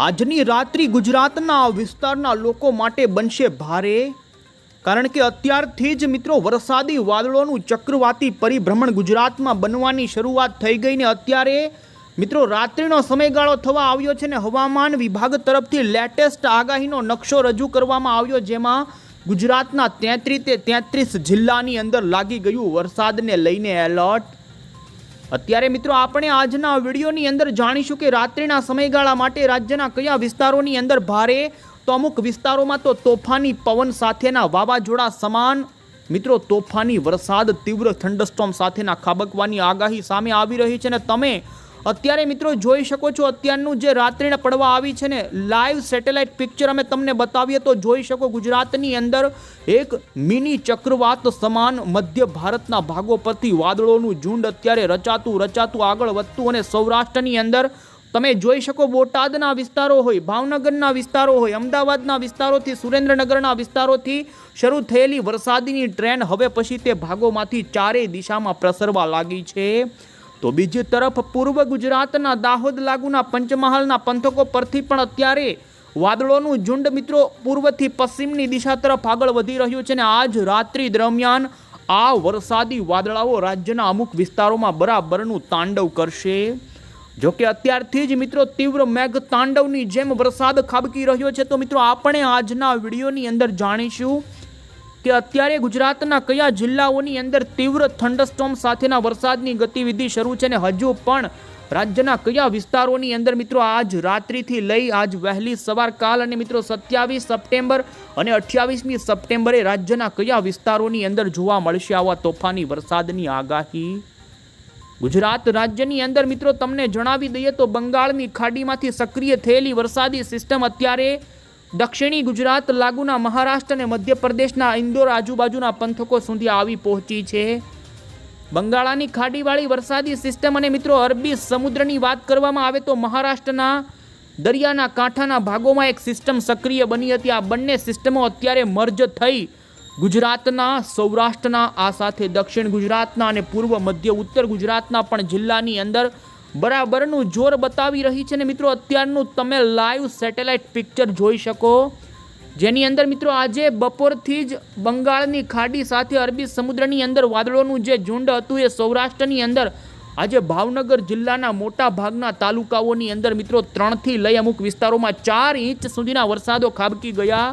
આજની રાત્રિ ગુજરાતના વિસ્તારના લોકો માટે બનશે ભારે, કારણ કે અત્યારથી જ મિત્રો વરસાદી વાદળોનું ચક્રવાતી પરિભ્રમણ ગુજરાતમાં બનવાની શરૂઆત થઈ ગઈ ને અત્યારે મિત્રો રાત્રિનો સમયગાળો થવા આવ્યો છે ને હવામાન વિભાગ તરફથી લેટેસ્ટ આગાહીનો નકશો રજૂ કરવામાં આવ્યો, જેમાં ગુજરાતના 33 જિલ્લાની અંદર લાગી ગયું વરસાદને લઈને એલર્ટ। અત્યારે મિત્રો આપણે આજના વિડીયોની અંદર જાણીશું કે રાત્રિના સમયગાળા માટે રાજ્યના કયા વિસ્તારોની અંદર ભારે તો અમુક વિસ્તારોમાં તો તોફાની પવન સાથેના વાવાઝોડા સમાન મિત્રો તોફાની વરસાદ, તીવ્ર થંડરસ્ટોર્મ સાથેના ખાબકવાની આગાહી સામે આવી રહી છે ને તમે અત્યારે મિત્રો જોઈ શકો છો અત્યારનું જે રાત્રિને પડવા આવી છે ને લાઈવ સેટેલાઇટ પિક્ચર અમે તમને બતાવીએ તો જોઈ શકો ગુજરાતની અંદર એક મિની ચક્રવાત સમાન મધ્ય ભારતના ભાગો પરથી વાદળોનું ઝુંડ અત્યારે રચાતું આગળ વધતું અને સૌરાષ્ટ્રની અંદર તમે જોઈ શકો બોટાદના વિસ્તારો હોય, ભાવનગરના વિસ્તારો હોય, અમદાવાદના વિસ્તારોથી, સુરેન્દ્રનગરના વિસ્તારોથી શરૂ થયેલી વરસાદની ટ્રેન હવે પછી તે ભાગોમાંથી ચારેય દિશામાં પ્રસરવા લાગી છે। તો બીજી તરફ પૂર્વ ગુજરાતના દાહોદ લાગુના પંચમહાલના પંથકો પરથી પણ અત્યારે વાદળોનું ઝુંડ મિત્રો પૂર્વથી પશ્ચિમની દિશા તરફ આગળ વધી રહ્યું છે ને આજ રાત્રિ દરમિયાન આ વરસાદી વાદળાઓ રાજ્યના અમુક વિસ્તારોમાં બરાબરનું તાંડવ કરશે। જોકે અત્યારથી જ મિત્રો તીવ્ર મેઘ તાંડવની જેમ વરસાદ ખાબકી રહ્યો છે, તો મિત્રો આપણે આજના વિડીયોની અંદર જાણીશું કે અત્યારે ગુજરાતના કયા જિલ્લાઓની અંદર તીવ્ર થંડરસ્ટોર્મ સાથેના વરસાદની ગતિવિધિ શરૂ છે ને હજુ પણ રાજ્યના કયા વિસ્તારોની અંદર મિત્રો આજ રાત્રિથી લઈ આજ વહેલી સવાર કાલ અને મિત્રો 27 સપ્ટેમ્બર અને 28મી સપ્ટેમ્બરે રાજ્યના કયા વિસ્તારોની અંદર જોવા મળશે આવા તોફાની વરસાદની આગાહી। ગુજરાત રાજ્યની અંદર મિત્રો તમને જણાવી દઈએ તો બંગાળની ખાડીમાંથી સક્રિય થયેલી વરસાદી સિસ્ટમ અત્યારે દક્ષિણી ગુજરાત લાગુના મહારાષ્ટ્ર અને મધ્યપ્રદેશના ઇન્દોર આજુબાજુના પંથકો સુધી આવી પહોંચી છે। બંગાળાની ખાડીવાળી વરસાદી સિસ્ટમ અને મિત્રો અરબી સમુદ્રની વાત કરવામાં આવે તો મહારાષ્ટ્રના દરિયાના કાંઠાના ભાગોમાં એક સિસ્ટમ સક્રિય બની હતી। આ બંને સિસ્ટમો અત્યારે મર્જ થઈ ગુજરાતના, સૌરાષ્ટ્રના, આ સાથે દક્ષિણ ગુજરાતના અને પૂર્વ મધ્ય ઉત્તર ગુજરાતના પણ જિલ્લાની અંદર બરાબરનું જોર બતાવી રહી છે ને મિત્રો અત્યારનું તમે લાઈવ સેટેલાઇટ પિક્ચર જોઈ શકો, જેની અંદર મિત્રો આજે બપોરથી જ બંગાળની ખાડી સાથે અરબી સમુદ્રની અંદર વાદળોનું જે ઝુંડ હતું એ સૌરાષ્ટ્રની અંદર આજે ભાવનગર જિલ્લાના મોટા ભાગના તાલુકાઓની અંદર મિત્રો 3 થી લઈ અમુક વિસ્તારોમાં 4 ઇંચ સુધીના વરસાદો ખાબકી ગયા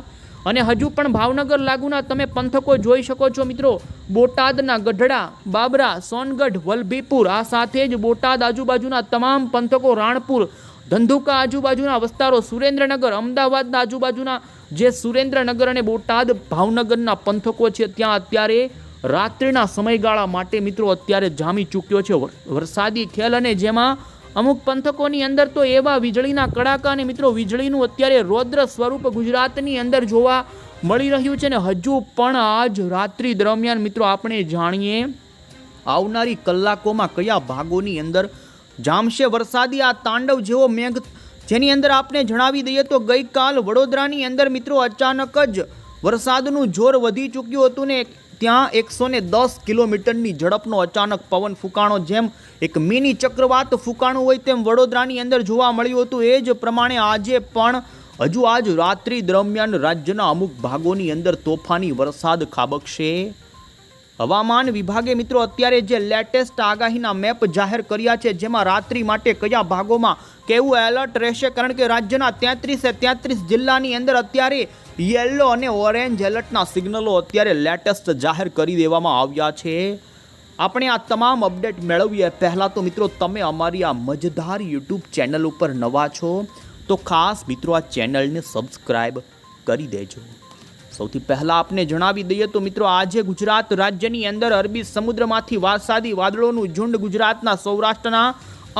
અને હજુ પણ ભાવનગર લાગુના તમે પંથકો જોઈ શકો છો મિત્રો બોટાદના ગઢડા, બાબરા, સોનગઢ, વલભીપુર, આ સાથે જ બોટાદ આજુબાજુના તમામ પંથકો, રાણપુર, ધંધુકા આજુબાજુના વિસ્તારો, સુરેન્દ્રનગર, અમદાવાદના આજુબાજુના જે સુરેન્દ્રનગર અને બોટાદ ભાવનગરના પંથકો છે ત્યાં અત્યારે રાત્રિના સમયગાળા માટે મિત્રો અત્યારે જામી ચૂક્યો છે વરસાદી ખેલ, અને જેમાં અમુક પંથકોની અંદર તો એવા વીજળીના કડાકા અને મિત્રો વીજળીનું અત્યારે રૌદ્ર સ્વરૂપ ગુજરાતની અંદર જોવા મળી રહ્યું છે ને હજુ પણ આજ રાત્રિ દરમિયાન મિત્રો આપણે જાણીએ આવનારી કલાકોમાં કયા ભાગોની અંદર જામશે વરસાદી આ તાંડવ જેવો મેઘ, જેની અંદર આપણે જણાવી દઈએ તો ગઈકાલ વડોદરાની અંદર મિત્રો અચાનક જ વરસાદનું જોર વધી ચૂક્યું હતું ને ત્યાં 110 કિલોમીટરની ઝડપનો અચાનક પવન ફૂંકાણો, જેમ એક મિની ચક્રવાત ફૂંકાણું હોય તેમ વડોદરાની અંદર જોવા મળ્યું હતું। એ જ પ્રમાણે આજે પણ હજુ આજ રાત્રિ દરમિયાન રાજ્યના અમુક ભાગોની અંદર તોફાની વરસાદ ખાબકશે। હવામાન વિભાગે મિત્રો અત્યારે જે લેટેસ્ટ આગાહીના મેપ જાહેર કર્યા છે, જેમાં રાત્રિ માટે કયા ભાગોમાં કેવું એલર્ટ રહેશે, કારણ કે રાજ્યના 33 જિલ્લાની અંદર અત્યારે યલો અને ઓરેન્જ એલર્ટના સિગ્નલો અત્યારે લેટેસ્ટ જાહેર કરી દેવામાં આવ્યા છે। આપણે આ તમામ અપડેટ મેળવીએ પહેલાં તો મિત્રો તમે અમારી આ મજેદાર યુટ્યુબ ચેનલ ઉપર નવા છો તો ખાસ મિત્રો આ ચેનલને સબસ્ક્રાઈબ કરી દેજો। સૌથી પહેલાં આપને જણાવી દઈએ તો મિત્રો આજે ગુજરાત રાજ્યની અંદર અરબી સમુદ્રમાંથી વરસાદી વાદળોનું ઝુંડ ગુજરાતના સૌરાષ્ટ્રના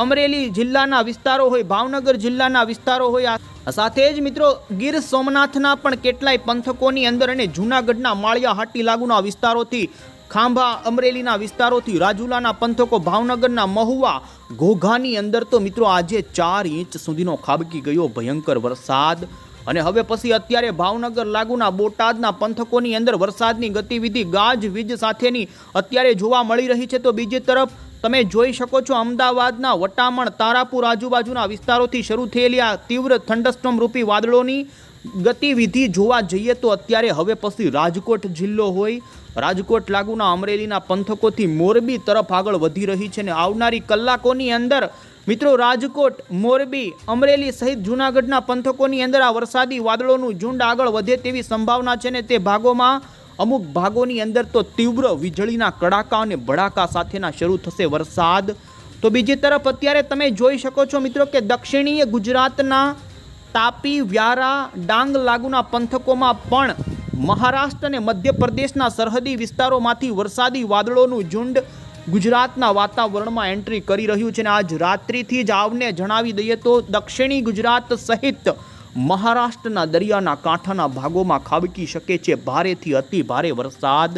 અમરેલી જિલ્લાના વિસ્તારો હોય, ભાવનગર જિલ્લાના વિસ્તારો હોય, આ સાથે જ મિત્રો ગીર સોમનાથના પણ કેટલાય પંથકોની અંદર અને જૂનાગઢના માળિયા હાટી લાગુના વિસ્તારોથી, ખાંભા અમરેલીના વિસ્તારોથી, રાજુલાના પંથકો, ભાવનગરના મહુવા, ઘોઘાની અંદર તો મિત્રો આજે 4 ઇંચ સુધીનો ખાબકી ગયો ભયંકર વરસાદ। અને હવે પછી અત્યારે ભાવનગર લાગુના બોટાદના પંથકોની અંદર વરસાદની ગતિવિધિ ગાજવીજ સાથેની અત્યારે જોવા મળી રહી છે, તો બીજી તરફ તમે જોઈ શકો છો અમદાવાદના વટામણ, તારાપુર આજુબાજુના વિસ્તારોથી શરૂ થયેલી આ તીવ્ર થંડરસ્ટોર્મ રૂપી વાદળોની ગતિવિધિ જોવા જઈએ તો અત્યારે હવે પછી રાજકોટ જિલ્લો હોય, રાજકોટ લાગુના અમરેલીના પંથકોથી મોરબી તરફ આગળ વધી રહી છે અને આવનારી કલાકોની અંદર મિત્રો રાજકોટ, મોરબી, અમરેલી સહિત જૂનાગઢના પંથકોની અંદર આ વરસાદી વાદળોનું ઝુંડ આગળ વધે તેવી સંભાવના છે ને તે ભાગોમાં અમુક ભાગોની અંદર તો તીવ્ર વીજળીના કડાકા અને ભડાકા સાથેના શરૂ થશે વરસાદ. તો બીજી તરફ અત્યારે તમે જોઈ શકો છો મિત્રો કે દક્ષિણીય ગુજરાતના તાપી, વ્યારા, ડાંગ લાગુના પંથકોમાં પણ મહારાષ્ટ્ર અને મધ્યપ્રદેશના સરહદી વિસ્તારોમાંથી વરસાદી વાદળોનું ઝુંડ ગુજરાતના વાતાવરણમાં એન્ટ્રી કરી રહ્યું છે અને આજ રાત્રિથી જ આવને જણાવી દઈએ તો દક્ષિણી ગુજરાત સહિત મહારાષ્ટ્રના દરિયાના કાંઠાના ભાગોમાં ખાબકી શકે છે ભારેથી અતિ ભારે વરસાદ.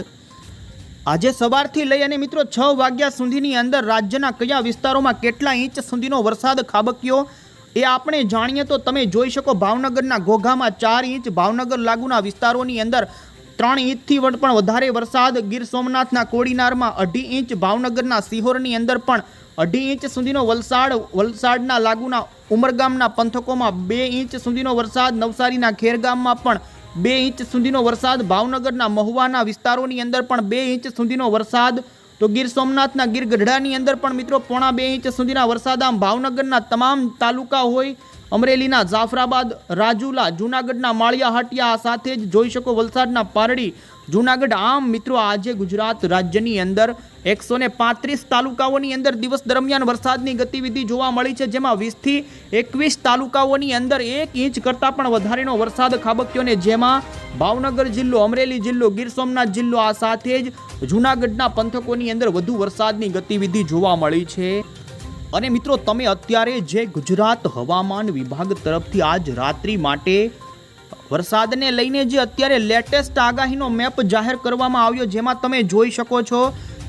આજે સવારથી લઈ અને મિત્રો 6 વાગ્યા સુધીની અંદર રાજ્યના કયા વિસ્તારોમાં કેટલા ઇંચ સુધીનો વરસાદ ખાબક્યો એ આપણે જાણીએ તો તમે જોઈ શકો ભાવનગરના ઘોઘામાં 4 ઇંચ, ભાવનગર લાગુના વિસ્તારોની અંદર 3 ઇંચથી પણ વધારે વરસાદ, ગીર સોમનાથના કોડીનારમાં 2.5 ઇંચ, ભાવનગરના સિહોરની અંદર પણ 2.5 ઇંચ સુધીનો વલસાડના લાગુના ઉમરગામના પંથકોમાં 2 ઇંચ સુધીનો વરસાદ, નવસારીના ખેરગામમાં પણ 2 ઇંચ સુધીનો વરસાદ, ભાવનગરના મહુવાના વિસ્તારોની અંદર પણ 2 ઇંચ સુધીનો વરસાદ, તો ગીર સોમનાથના ગીર ગઢડાની અંદર પણ મિત્રો 1.5 ઇંચ સુધીના વરસાદ. આમ ભાવનગરના તમામ તાલુકા હોય, અમરેલીના જાફરાબાદ, રાજુલા, જૂનાગઢના માળિયા હાટિયા, સાથે જ જોઈ શકો વલસાડના પારડી, જૂનાગઢ. આમ મિત્રો આજે ગુજરાત રાજ્યની અંદર 135 તાલુકાઓની અંદર દિવસ દરમિયાન વરસાદની ગતિવિધિ જોવા મળી છે, જેમાં 20 થી 21 તાલુકાઓની અંદર 1 ઇંચ કરતાં પણ વધારેનો વરસાદ ખાબક્યો ને જેમાં ભાવનગર જિલ્લો, અમરેલી જિલ્લો, ગીર સોમનાથ જિલ્લો, આ સાથે જ જૂનાગઢના પંથકોની અંદર વધુ વરસાદની ગતિવિધિ જોવા મળી છે. અને મિત્રો તમે અત્યારે જે ગુજરાત હવામાન વિભાગ તરફથી આજ રાત્રિ માટે વરસાદને લઈને જે અત્યારે લેટેસ્ટ આગાહીનો મેપ જાહેર કરવામાં આવ્યો, જેમાં તમે જોઈ શકો છો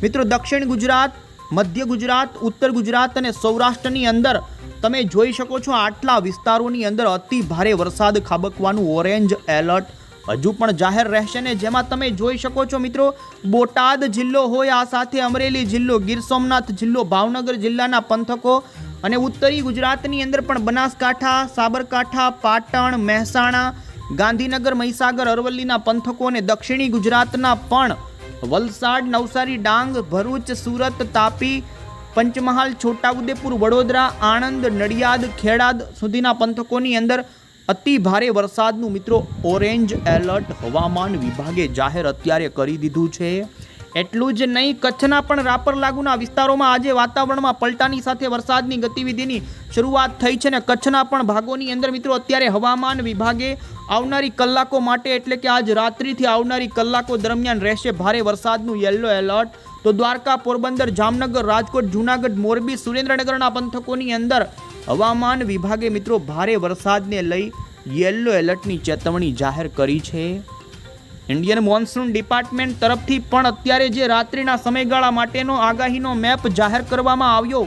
મિત્રો દક્ષિણ ગુજરાત, મધ્ય ગુજરાત, ઉત્તર ગુજરાત અને સૌરાષ્ટ્રની અંદર તમે જોઈ શકો છો આટલા વિસ્તારોની અંદર અતિ ભારે વરસાદ ખાબકવાનું ઓરેન્જ એલર્ટ હજુ પણ જાહેર રહેશે ને જેમાં તમે જોઈ શકો છો મિત્રો બોટાદ જિલ્લો હોય, આ સાથે અમરેલી જિલ્લો, ગીર સોમનાથ જિલ્લો, ભાવનગર જિલ્લાના પંથકો અને ઉત્તરી ગુજરાતની અંદર પણ બનાસકાંઠા, સાબરકાંઠા, પાટણ, મહેસાણા, ગાંધીનગર, મહીસાગર, અરવલ્લીના પંથકો અને દક્ષિણી ગુજરાતના પણ વલસાડ, નવસારી, ડાંગ, ભરૂચ, સુરત, તાપી, પંચમહાલ, છોટાઉદેપુર, વડોદરા, આણંદ, નડિયાદ, ખેડા સુધીના પંથકોની અંદર અતિ ભારે વરસાદનું મિત્રો ઓરેન્જ એલર્ટ હવામાન વિભાગે જાહેર અત્યારે કરી દીધું છે. એટલું જ નહીં, કચ્છના પણ રાપર લાગુના વિસ્તારોમાં આજે વાતાવરણમાં પલટાની સાથે વરસાદની ગતિવિધિની શરૂઆત થઈ છે ને કચ્છના પણ ભાગોની અંદર મિત્રો અત્યારે હવામાન વિભાગે આવનારી કલાકો માટે એટલે કે આજ રાત્રિથી આવનારી કલાકો દરમિયાન રહેશે ભારે વરસાદનું યલો એલર્ટ. તો દ્વારકા, પોરબંદર, જામનગર, રાજકોટ, જૂનાગઢ, મોરબી, સુરેન્દ્રનગરના પંથકોની અંદર હવામાન વિભાગે મિત્રો ભારે વરસાદને લઈ યલો એલર્ટની ચેતવણી જાહેર કરી છે. ઇન્ડિયન મોન્સૂન ડિપાર્ટમેન્ટ તરફથી પણ અત્યારે જે રાત્રિના સમયગાળા માટેનો આગાહીનો મેપ જાહેર કરવામાં આવ્યો,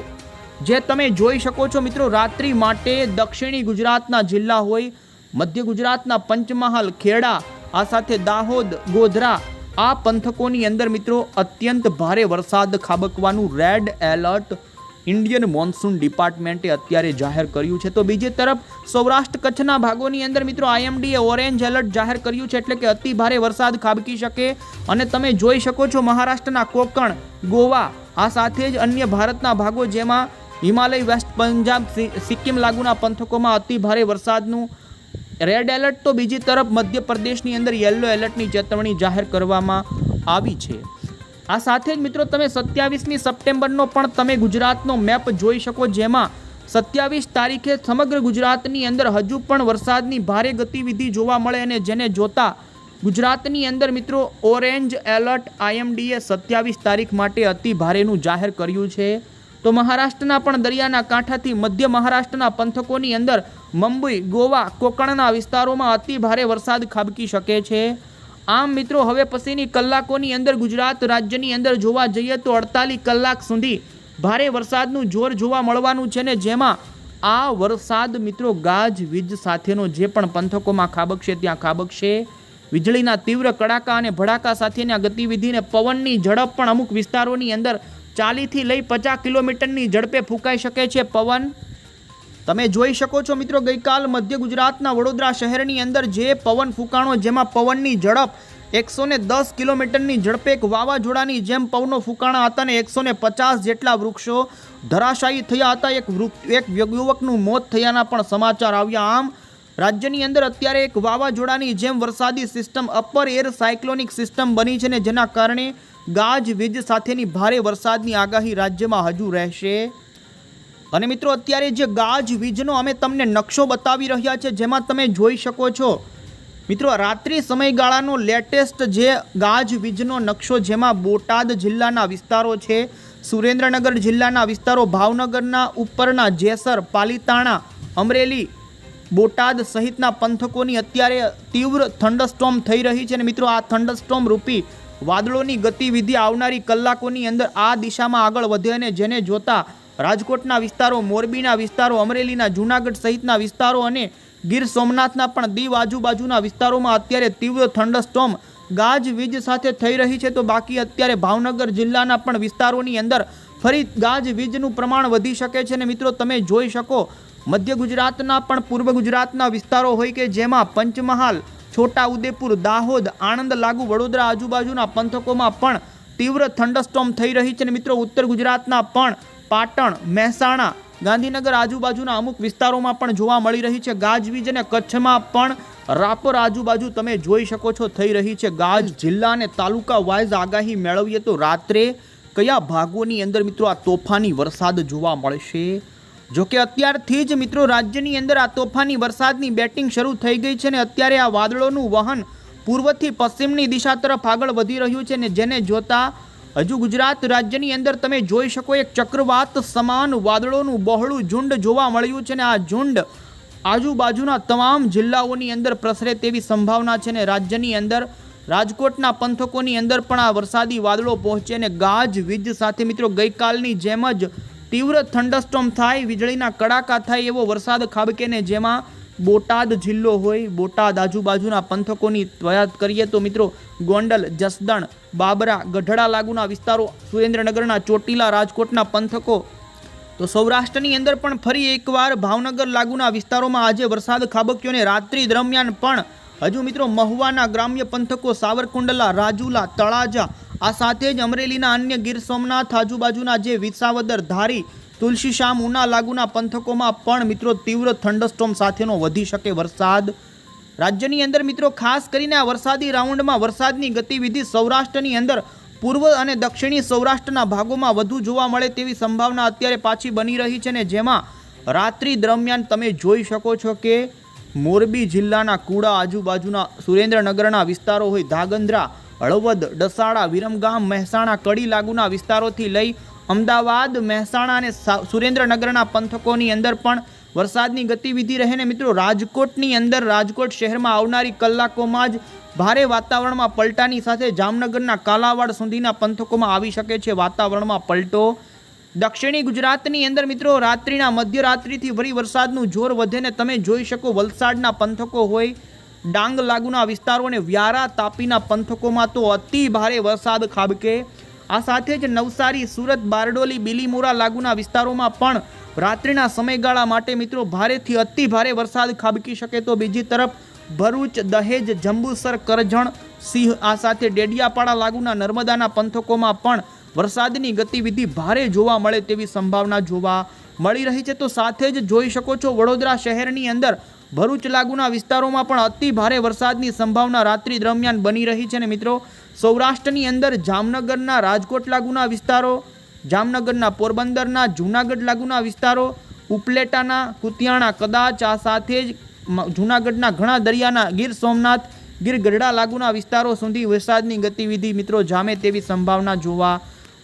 જે તમે જોઈ શકો છો મિત્રો રાત્રિ માટે દક્ષિણી ગુજરાતના જિલ્લા હોય, મધ્ય ગુજરાતના પંચમહાલ, ખેડા, આ સાથે દાહોદ, ગોધરા, આ પંથકોની અંદર મિત્રો અત્યંત ભારે વરસાદ ખાબકવાનું રેડ એલર્ટ ઇન્ડિયન મોન્સૂન ડિપાર્ટમેન્ટે અત્યારે જાહેર કર્યું છે. તો બીજી તરફ સૌરાષ્ટ્ર કચ્છના ભાગોની અંદર મિત્રો આઈએમડીએ ઓરેન્જ એલર્ટ જાહેર કર્યું છે એટલે કે અતિ ભારે વરસાદ ખાબકી શકે. અને તમે જોઈ શકો છો મહારાષ્ટ્રના કોકણ, ગોવા, આ સાથે જ અન્ય ભારતના ભાગો જેમાં હિમાલય, વેસ્ટ પંજાબ, સિક્કિમ લાગુના પંથકોમાં અતિ ભારે વરસાદનું રેડ એલર્ટ. તો બીજી તરફ મધ્યપ્રદેશની અંદર યલો એલર્ટની ચેતવણી જાહેર કરવામાં આવી છે. આ સાથે જ મિત્રો તમે 27મી સપ્ટેમ્બરનો પણ તમે ગુજરાતનો મેપ જોઈ શકો, જેમાં 27 તારીખે સમગ્ર ગુજરાતની અંદર હજુ પણ વરસાદની ભારે ગતિવિધિ જોવા મળે અને જેને જોતા ગુજરાતની અંદર મિત્રો ઓરેન્જ એલર્ટ આઈએમડીએ 27 તારીખ માટે અતિ ભારેનું જાહેર કર્યું છે. તો મહારાષ્ટ્રના પણ દરિયાના કાંઠાથી મધ્ય મહારાષ્ટ્રના પંથકોની અંદર મુંબઈ, ગોવા, કોકણના વિસ્તારોમાં અતિ ભારે વરસાદ ખાબકી શકે છે. આમ મિત્રો હવે પછીની કલાકોની અંદર ગુજરાત રાજ્યની અંદર જોવા જઈએ તો 48 કલાક સુધી ભારે વરસાદનું જોર જોવા મળવાનું છે ને જેમાં આ વરસાદ મિત્રો ગાજવીજ સાથેનો જે પણ પંથકોમાં ખાબકશે ત્યાં ખાબકશે. વીજળીના તીવ્ર કડાકા અને ભડાકા સાથેની આ ગતિવિધિને પવનની ઝડપ પણ અમુક વિસ્તારોની અંદર 40 થી લઈ 50 કિલોમીટરની ઝડપે ફૂંકાઈ શકે છે પવન। તમે જોઈ શકો છો મિત્રો, ગઈકાલ મધ્ય ગુજરાતના વડોદરા શહેરની અંદર જે પવન ફૂંકાણો, જેમાં પવનની ઝડપ 110 કિલોમીટરની ઝડપે એક વાવાઝોડાની જેમ પવનો ફૂંકાણા હતા અને 150 જેટલા વૃક્ષો ધરાશાયી થયા હતા। એક યુવકનું મોત થયાના પણ સમાચાર આવ્યા। આમ રાજ્યની અંદર અત્યારે એક વાવાઝોડાની જેમ વરસાદી system upper air cyclonic system બની છે ને જેના કારણે ગાજવીજ સાથેની ભારે વરસાદની આગાહી રાજ્યમાં હજુ રહેશે। અને મિત્રો અત્યારે જે ગાજવીજનો અમે તમને નકશો બતાવી રહ્યા છે, જેમાં તમે જોઈ શકો છો મિત્રો રાત્રિ સમયગાળાનો લેટેસ્ટ જે ગાજવીજનો નકશો, જેમાં બોટાદ જિલ્લાના વિસ્તારો છે, સુરેન્દ્રનગર જિલ્લાના વિસ્તારો, ભાવનગરના ઉપરના જેસર, પાલીતાણા, અમરેલી, બોટાદ સહિતના પંથકોની અત્યારે તીવ્ર થંડરસ્ટોર્મ થઈ રહી છે અને મિત્રો આ થંડરસ્ટોર્મ રૂપી વાદળોની ગતિવિધિ આવનારી કલાકોની અંદર આ દિશામાં આગળ વધે અને જેને જોતા રાજકોટના વિસ્તારો, મોરબીના વિસ્તારો, અમરેલીના, જૂનાગઢ સહિતના વિસ્તારો અને ગીર સોમનાથના પણ દીવ આજુબાજુના વિસ્તારોમાં અત્યારે તીવ્ર થંડરસ્ટોર્મ ગાજવીજ સાથે થઈ રહી છે। તો બાકી અત્યારે ભાવનગર જિલ્લાના પણ વિસ્તારોની અંદર ફરી ગાજવીજનું પ્રમાણ વધી શકે છે અને મિત્રો તમે જોઈ શકો મધ્ય ગુજરાતના પણ પૂર્વ ગુજરાતના વિસ્તારો હોય કે જેમાં પંચમહાલ, છોટા ઉદેપુર, દાહોદ, આણંદ લાગુ વડોદરા આજુબાજુના પંથકોમાં પણ તીવ્ર થંડરસ્ટોર્મ થઈ રહી છે અને મિત્રો ઉત્તર ગુજરાતના પણ પાટણ, મહેસાણા, ગાંધીનગર આજુબાજુના અમુક વિસ્તારોમાં પણ જોવા મળી રહી છે ગાજવીજ અને કચ્છમાં પણ રાપર આજુબાજુ તમે જોઈ શકો છો થઈ રહી છે ગાજ। જિલ્લા અને તાલુકા વાઇઝ આગાહી મેળવીએ તો રાત્રે કયા ભાગોની અંદર મિત્રો આ તોફાની વરસાદ જોવા મળશે? જોકે અત્યારથી જ મિત્રો રાજ્યની અંદર આ તોફાની વરસાદની બેટિંગ શરૂ થઈ ગઈ છે અને અત્યારે આ વાદળોનું વહન પૂર્વથી પશ્ચિમની દિશા તરફ આગળ વધી રહ્યું છે અને જેને જોતા હજુ ગુજરાત રાજ્યની અંદર તમે જોઈ શકો એક ચક્રવાત સમાન વાદળોનું બહોળું ઝુંડ જોવા મળ્યું છે અને આ ઝુંડ આજુબાજુના તમામ જિલ્લાઓની અંદર પ્રસરે તેવી સંભાવના છે અને રાજ્યની અંદર રાજકોટના પંથકોની અંદર પણ આ વરસાદી વાદળો પહોંચે અને ગાજવીજ સાથે મિત્રો ગઈકાલની જેમ જ તીવ્ર થંડરસ્ટોર્મ થાય, વીજળીના કડાકા થાય એવો વરસાદ ખાબકે ને જેમાં બોટાદ જિલ્લો હોય, બોટાદ આજુબાજુના પંથકોની વાત કરીએ તો મિત્રો ગોંડલ, જસદણ, બાબરા, ગઢડા લાગુના વિસ્તારો, સુરેન્દ્રનગરના ચોટીલા, રાજકોટના પંથકો, તો સૌરાષ્ટ્રની અંદર પણ ફરી એકવાર ભાવનગર લાગુના વિસ્તારોમાં આજે વરસાદ ખાબક્યો અને રાત્રિ દરમિયાન પણ હજુ મિત્રો મહુવાના ગ્રામ્ય પંથકો, સાવરકુંડલા, રાજુલા, તળાજા, આ સાથે જ અમરેલીના અન્ય ગીર સોમનાથ આજુબાજુના જે વિસાવદર, ધારી, તુલસીશ્યામ, ઉના લાગુના પંથકોમાં પણ મિત્રો તીવ્ર થંડરસ્ટોર્મ સાથેનો વધી શકે વરસાદ। રાજ્યની અંદર મિત્રો ખાસ કરીને આ વરસાદી રાઉન્ડમાં વરસાદની ગતિવિધિ સૌરાષ્ટ્રની અંદર પૂર્વ અને દક્ષિણી સૌરાષ્ટ્રના ભાગોમાં વધુ જોવા મળે તેવી સંભાવના અત્યારે પાછી બની રહી છે ને જેમાં રાત્રિ દરમિયાન તમે જોઈ શકો છો કે મોરબી જિલ્લાના કુડા આજુબાજુના, સુરેન્દ્રનગરના વિસ્તારો હોય, ધાંગધ્રા, હળવદ, ડસાડા, વિરમગામ, મહેસાણા, કડી લાગુના વિસ્તારોથી લઈ અમદાવાદ, મહેસાણા અને સુરેન્દ્રનગરના પંથકોની અંદર પણ વરસાદની ગતિવિધિ રહે ને મિત્રો રાજકોટની અંદર રાજકોટ શહેરમાં આવનારી કલાકોમાં જ ભારે વાતાવરણમાં પલટાની સાથે જામનગરના કાલાવાડ સુધીના પંથકોમાં આવી શકે છે વાતાવરણમાં પલટો। દક્ષિણી ગુજરાતની અંદર મિત્રો રાત્રિના મધ્યરાત્રિથી વળી વરસાદનું જોર વધે ને તમે જોઈ શકો વલસાડના પંથકો હોય, ડાંગ લાગુના વિસ્તારો અને વ્યારા, તાપીના પંથકોમાં તો અતિ ભારે વરસાદ ખાબકે। આ સાથે જ નવસારી, સુરત, બારડોલી, બીલીમોરા લાગુના વિસ્તારોમાં પણ રાત્રિના સમયગાળા માટે મિત્રો ભારેથી અતિ ભારે વરસાદ ખાબકી શકે। તો બીજી તરફ ભરૂચ, દહેજ, જંબુસર, કરજણ, સિંહ, આ સાથે ડેડિયાપાડા લાગુના નર્મદાના પંથકોમાં પણ વરસાદની ગતિવિધિ ભારે જોવા મળે તેવી સંભાવના જોવા મળી રહી છે। તો સાથે જ જોઈ શકો છો વડોદરા શહેરની અંદર ભરૂચ લાગુના વિસ્તારોમાં પણ અતિ ભારે વરસાદની સંભાવના રાત્રિ દરમિયાન બની રહી છે ને મિત્રો સૌરાષ્ટ્રની અંદર જામનગરના રાજકોટ લાગુના વિસ્તારો, જામનગરના પોરબંદરના, જૂનાગઢ લાગુના વિસ્તારો, ઉપલેટાના, કુતિયાણા, કદાચ, આ સાથે જ જૂનાગઢના ઘણા દરિયાના ગીર સોમનાથ, ગીર ગઢડા લાગુના વિસ્તારો સુધી વરસાદની ગતિવિધિ મિત્રો જામે તેવી સંભાવના જોવા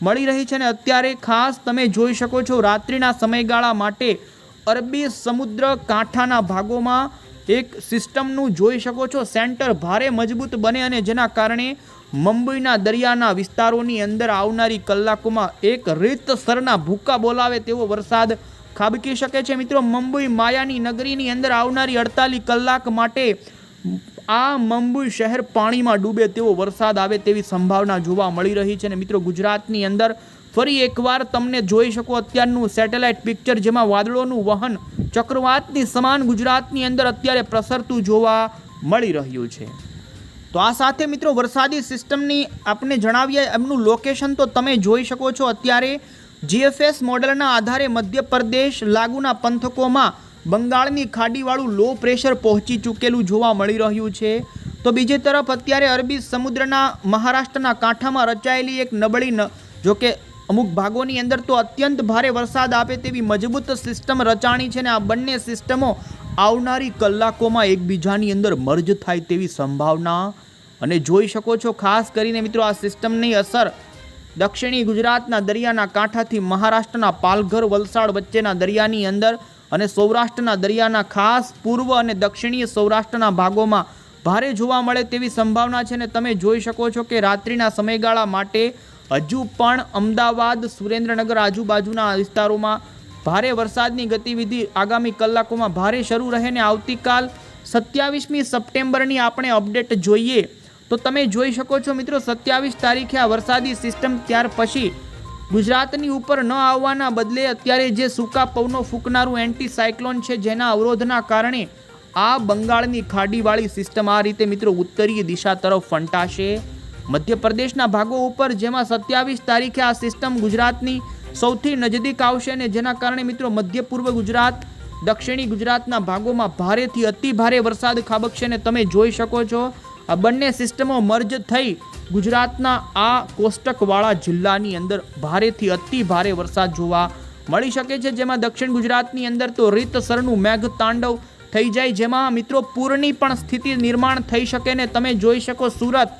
મળી રહી છે ને અત્યારે ખાસ તમે જોઈ શકો છો રાત્રિના સમયગાળા માટે અરબી સમુદ્ર કાંઠાના ભાગોમાં એક સિસ્ટમનું જોઈ શકો છો સેન્ટર ભારે મજબૂત બને અને જેના કારણે મુંબઈના દરિયાના વિસ્તારોની અંદર આવનારી કલાકોમાં એક રીતસરના ભૂક્કા બોલાવે તેવો વરસાદ ખાબકી શકે છે મિત્રો। મુંબઈ માયાની નગરીની અંદર આવનારી 48 કલાક માટે આ મુંબઈ શહેર પાણીમાં ડૂબે તેવો વરસાદ આવે તેવી સંભાવના જોવા મળી રહી છે અને મિત્રો ગુજરાતની અંદર ફરી એકવાર તમને જોઈ શકો અત્યારનું સેટેલાઇટ પિક્ચર, જેમાં વાદળોનું વહન ચક્રવાતની સમાન ગુજરાતની અંદર અત્યારે પ્રસરતું જોવા મળી રહ્યું છે. તો આ સાથે મિત્રો વરસાદી સિસ્ટમની આપણે જણાવીએ એમનું લોકેશન તો તમે જોઈ શકો છો. અત્યારે જીએફએસ મોડેલના આધારે મધ્યપ્રદેશ લાગુના પંથકોમાં બંગાળની ખાડીવાળું લો પ્રેશર પહોંચી ચૂકેલું જોવા મળી રહ્યું છે. તો બીજી તરફ અત્યારે અરબી સમુદ્રના મહારાષ્ટ્રના કાંઠામાં રચાયેલી એક નબળી જોકે અમુક ભાગોની અંદર તો અત્યંત ભારે વરસાદ આપે તેવી મજબૂત સિસ્ટમ રચાણી છે, ને આ બંને સિસ્ટમો આવનારી કલાકોમાં એકબીજાની અંદર મર્જ થાય તેવી સંભાવના અને જોઈ શકો છો. ખાસ કરીને મિત્રો આ સિસ્ટમની અસર દક્ષિણી ગુજરાતના દરિયાના કાંઠાથી મહારાષ્ટ્રના પાલઘર વલસાડ વચ્ચેના દરિયાની અંદર અને સૌરાષ્ટ્રના દરિયાના ખાસ પૂર્વ અને દક્ષિણીય સૌરાષ્ટ્રના ભાગોમાં ભારે જોવા મળે તેવી સંભાવના છે. ને તમે જોઈ શકો છો કે રાત્રિના સમયગાળા માટે હજુ પણ અમદાવાદ સુરેન્દ્રનગર આજુબાજુના વિસ્તારોમાં ભારે વરસાદની ગતિવિધિ આગામી કલાકોમાં ભારે શરૂ રહે. ને આવતીકાલ 27મી સપ્ટેમ્બરની આપણે અપડેટ જોઈએ તો તમે જોઈ શકો છો મિત્રો 27 તારીખે આ વરસાદી સિસ્ટમ ત્યાર પછી ગુજરાતની ઉપર ન આવવાના બદલે અત્યારે જે સૂકા પવનો ફૂંકનારું એન્ટી સાયક્લોન છે, જેના અવરોધના કારણે આ બંગાળની ખાડીવાળી સિસ્ટમ આ રીતે મિત્રો ઉત્તરીય દિશા તરફ ફંટાશે મધ્યપ્રદેશના ભાગો ઉપર, જેમાં 27 તારીખે આ સિસ્ટમ ગુજરાતની સૌથી નજીક આવશે ને જેના કારણે મિત્રો મધ્ય પૂર્વ ગુજરાત દક્ષિણી ગુજરાતના ભાગોમાં ભારેથી અતિ ભારે વરસાદ ખાબકશે. ને તમે જોઈ શકો છો આ બંને સિસ્ટમો મર્જ થઈ ગુજરાતના આ કોષ્ટકવાળા જિલ્લાની અંદર ભારેથી અતિ ભારે વરસાદ જોવા મળી શકે છે, જેમાં દક્ષિણ ગુજરાતની અંદર તો રીતસરનું મેઘ તાંડવ થઈ જાય, જેમાં મિત્રો પૂરની પણ સ્થિતિ નિર્માણ થઈ શકે. ને તમે જોઈ શકો સુરત,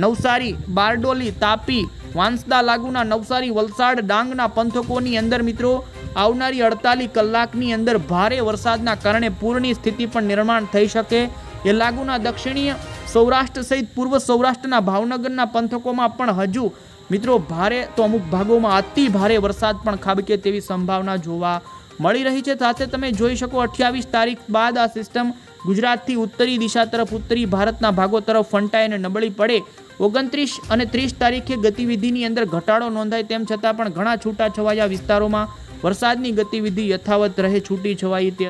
નવસારી, બારડોલી, તાપી, વાંસદા લાગુના નવસારી, વલસાડ, ડાંગના પંથકોની અંદર મિત્રો આવનારી 48 કલાકની અંદર ભારે વરસાદના કારણે પૂરની સ્થિતિ પણ નિર્માણ થઈ શકે. એ લાગુના દક્ષિણીય સૌરાષ્ટ્ર સહિત પૂર્વ સૌરાષ્ટ્રના ભાવનગરના પંથકોમાં પણ હજુ મિત્રો ભારે તો અમુક ભાગોમાં અતિ ભારે વરસાદ પણ ખાબકે તેવી સંભાવના જોવા મળી રહી છે. સાથે તમે જોઈ શકો 28 તારીખ બાદ આ સિસ્ટમ ગુજરાતથી ઉત્તરી દિશા તરફ ઉત્તરી ભારતના ભાગો તરફ ફંટાય અને નબળી પડે. 29 અને 30 તારીખે ગતિવિધિની અંદર ઘટાડો નોંધાય, તેમ છતાં પણ ઘણા છૂટાછવાયા વિસ્તારોમાં વરસાદની ગતિવિધિ યથાવત રહે, છૂટી છવાઈ તે